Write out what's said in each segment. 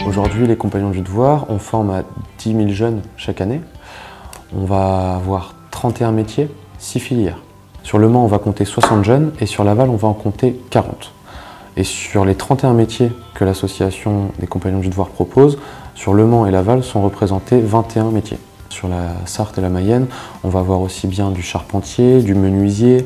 Aujourd'hui, les Compagnons du Devoir, on forme à 10 000 jeunes chaque année. On va avoir 31 métiers, 6 filières. Sur Le Mans, on va compter 60 jeunes et sur Laval, on va en compter 40. Et sur les 31 métiers que l'association des Compagnons du Devoir propose, sur Le Mans et Laval sont représentés 21 métiers. Sur la Sarthe et la Mayenne, on va avoir aussi bien du charpentier, du menuisier,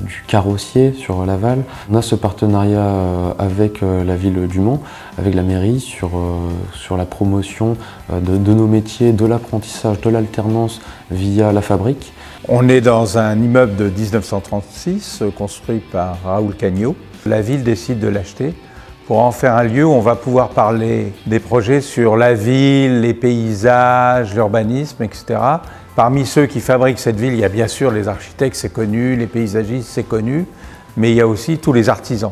du carrossier sur Laval. On a ce partenariat avec la ville du Mans, avec la mairie, sur la promotion de nos métiers, de l'apprentissage, de l'alternance via la fabrique. On est dans un immeuble de 1936 construit par Raoul Cagnot. La ville décide de l'acheter pour en faire un lieu où on va pouvoir parler des projets sur la ville, les paysages, l'urbanisme, etc. Parmi ceux qui fabriquent cette ville, il y a bien sûr les architectes, c'est connu, les paysagistes, c'est connu, mais il y a aussi tous les artisans.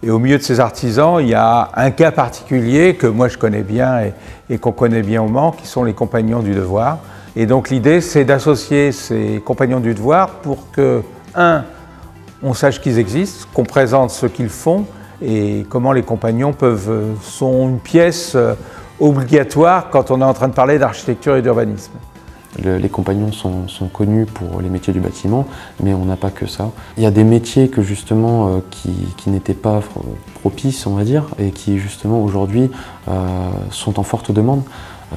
Et au milieu de ces artisans, il y a un cas particulier que moi je connais bien et qu'on connaît bien au Mans, qui sont les Compagnons du Devoir. Et donc l'idée, c'est d'associer ces Compagnons du Devoir pour que, on sache qu'ils existent, qu'on présente ce qu'ils font et comment les compagnons sont une pièce obligatoire quand on est en train de parler d'architecture et d'urbanisme. Les compagnons sont connus pour les métiers du bâtiment, mais on n'a pas que ça. Il y a des métiers que justement qui n'étaient pas propices, on va dire, et qui justement aujourd'hui sont en forte demande,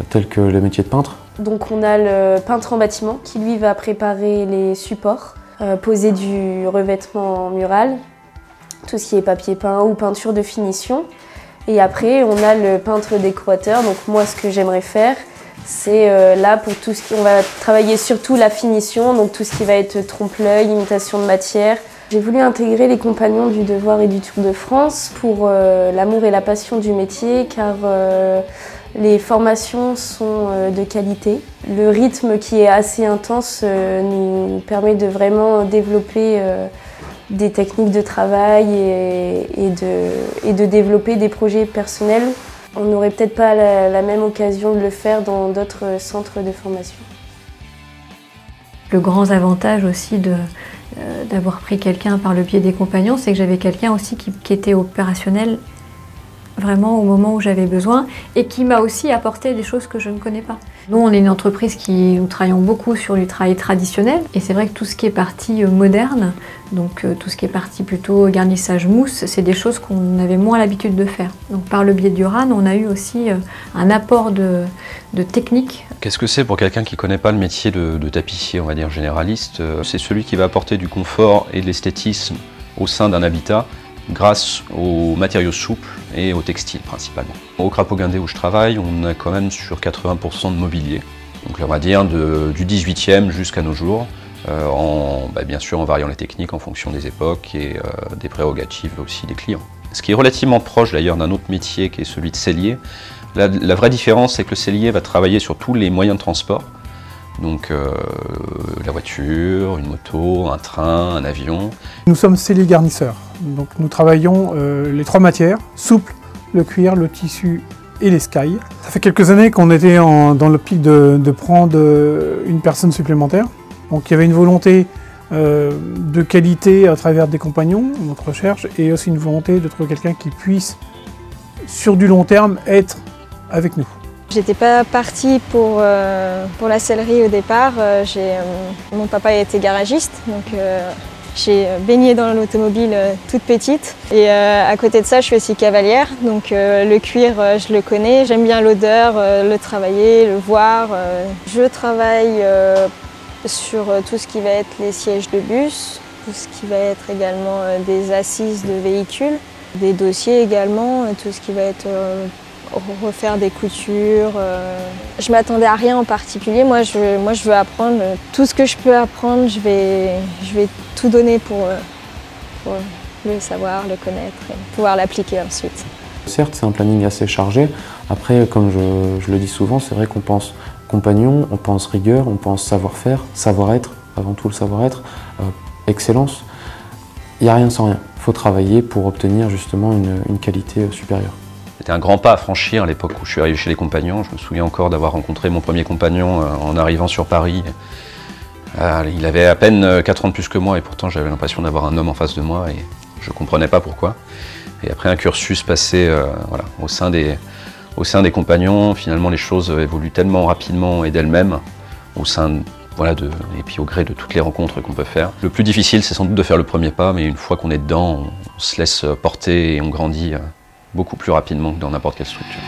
tels que le métier de peintre. Donc on a le peintre en bâtiment qui lui va préparer les supports, poser du revêtement mural, tout ce qui est papier peint ou peinture de finition. Et après on a le peintre décorateur, donc moi ce que j'aimerais faire, c'est là pour tout ce qui... On va travailler surtout la finition, donc tout ce qui va être trompe-l'œil, imitation de matière. J'ai voulu intégrer les Compagnons du Devoir et du Tour de France pour l'amour et la passion du métier, car les formations sont de qualité. Le rythme qui est assez intense nous permet de vraiment développer des techniques de travail et de développer des projets personnels. On n'aurait peut-être pas la même occasion de le faire dans d'autres centres de formation. Le grand avantage aussi d'avoir pris quelqu'un par le biais des compagnons, c'est que j'avais quelqu'un aussi qui était opérationnel vraiment au moment où j'avais besoin et qui m'a aussi apporté des choses que je ne connais pas. Nous, on est une entreprise nous travaillons beaucoup sur du travail traditionnel et c'est vrai que tout ce qui est partie moderne, donc tout ce qui est partie plutôt garnissage mousse, c'est des choses qu'on avait moins l'habitude de faire. Donc par le biais du RAN, on a eu aussi un apport de technique. Qu'est-ce que c'est pour quelqu'un qui ne connaît pas le métier de tapissier, on va dire généraliste? C'est celui qui va apporter du confort et de l'esthétisme au sein d'un habitat grâce aux matériaux souples et aux textiles principalement. Au Crapaud Guindet où je travaille, on a quand même sur 80% de mobilier. Donc on va dire du 18e jusqu'à nos jours, bien sûr en variant les techniques en fonction des époques et des prérogatives aussi des clients. Ce qui est relativement proche d'ailleurs d'un autre métier qui est celui de sellier. La vraie différence, c'est que le sellier va travailler sur tous les moyens de transport. Donc la voiture, une moto, un train, un avion. Nous sommes selliers garnisseurs, donc nous travaillons les trois matières, souple, le cuir, le tissu et l'escaille. Ça fait quelques années qu'on était dans l'optique de prendre une personne supplémentaire. Donc il y avait une volonté de qualité à travers des compagnons, notre recherche, et aussi une volonté de trouver quelqu'un qui puisse, sur du long terme, être avec nous. J'étais pas partie pour la sellerie au départ. Mon papa était garagiste, donc j'ai baigné dans l'automobile toute petite. Et à côté de ça, je suis aussi cavalière, donc le cuir, je le connais. J'aime bien l'odeur, le travailler, le voir. Je travaille sur tout ce qui va être les sièges de bus, tout ce qui va être également des assises de véhicules, des dossiers également, tout ce qui va être refaire des coutures. Je m'attendais à rien en particulier. Moi, je veux apprendre. Tout ce que je peux apprendre, je vais tout donner pour le savoir, le connaître et pouvoir l'appliquer ensuite. Certes, c'est un planning assez chargé. Après, comme je le dis souvent, c'est vrai qu'on pense compagnon, on pense rigueur, on pense savoir-faire, savoir-être, avant tout le savoir-être, excellence. Il n'y a rien sans rien. Il faut travailler pour obtenir justement une qualité supérieure. C'était un grand pas à franchir à l'époque où je suis arrivé chez les Compagnons. Je me souviens encore d'avoir rencontré mon premier compagnon en arrivant sur Paris. Il avait à peine 4 ans de plus que moi et pourtant j'avais l'impression d'avoir un homme en face de moi et je ne comprenais pas pourquoi. Et après un cursus passé au sein Au sein des compagnons, finalement, les choses évoluent tellement rapidement et d'elles-mêmes, au sein, voilà, et puis au gré de toutes les rencontres qu'on peut faire. Le plus difficile, c'est sans doute de faire le premier pas, mais une fois qu'on est dedans, on se laisse porter et on grandit beaucoup plus rapidement que dans n'importe quelle structure.